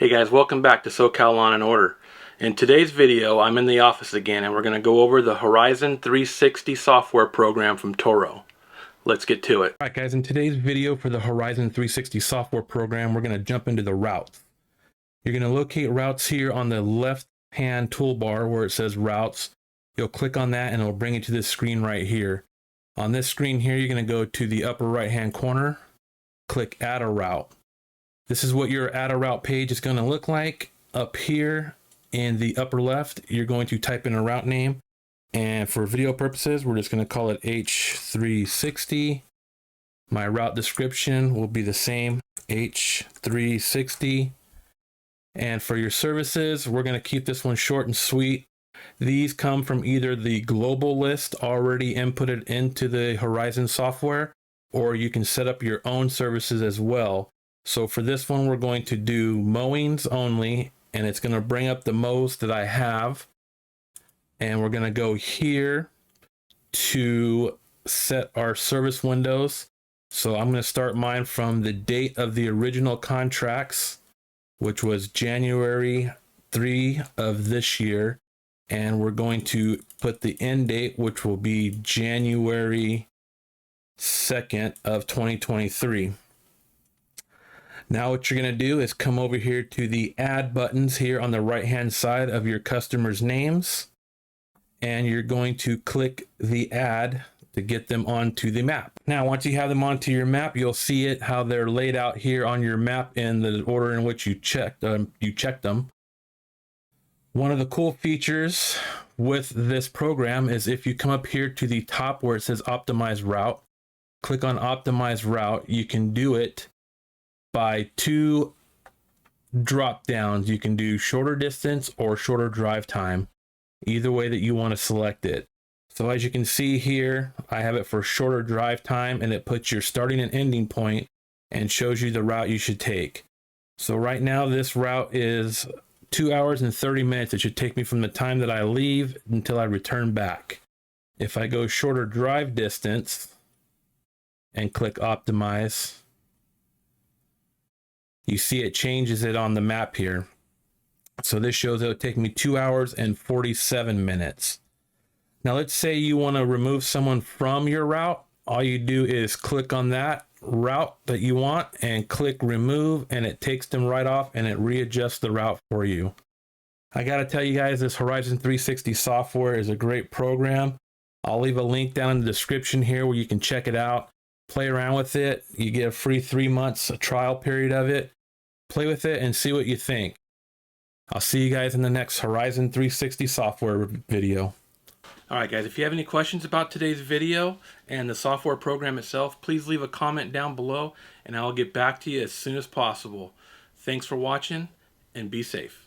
Hey guys, welcome back to SoCal Lawn and Order. In today's video, I'm in the office again and we're going to go over the Horizon 360 software program from Toro. Let's get to it. Alright guys, in today's video for the Horizon 360 software program, we're going to jump into the routes. You're going to locate routes here on the left hand toolbar where it says routes. You'll click on that and it'll bring you to this screen right here. On this screen here, you're going to go to the upper right hand corner, click add a route. This is what your add a route page is going to look like. Up here in the upper left, you're going to type in a route name. And for video purposes, we're just going to call it H360. My route description will be the same, H360. And for your services, we're going to keep this one short and sweet. These come from either the global list already inputted into the Horizon software, or you can set up your own services as well. So for this one, we're going to do mowings only, and it's going to bring up the mows that I have. And we're going to go here to set our service windows. So I'm going to start mine from the date of the original contracts, which was January 3 of this year. And we're going to put the end date, which will be January 2nd of 2023. Now what you're going to do is come over here to the add buttons here on the right hand side of your customers' names, and you're going to click the add to get them onto the map. Now once you have them onto your map, you'll see it how they're laid out here on your map in the order in which you checked them. One of the cool features with this program is if you come up here to the top where it says optimize route, click on optimize route. You can do it by two drop downs. You can do shorter distance or shorter drive time, either way that you want to select it. So as you can see here, I have it for shorter drive time, and it puts your starting and ending point and shows you the route you should take. So right now this route is 2 hours and 30 minutes. It should take me from the time that I leave until I return back. If I go shorter drive distance and click optimize, you see it changes it on the map here. So this shows it would take me 2 hours and 47 minutes. Now let's say you want to remove someone from your route. All you do is click on that route that you want and click remove, and it takes them right off and it readjusts the route for you. I got to tell you guys, this Horizon 360 software is a great program. I'll leave a link down in the description here where you can check it out. Play around with it. You get a free 3 months trial period of it. Play with it and see what you think. I'll see you guys in the next Horizon 360 software video. Alright guys, if you have any questions about today's video and the software program itself, please leave a comment down below and I'll get back to you as soon as possible. Thanks for watching and be safe.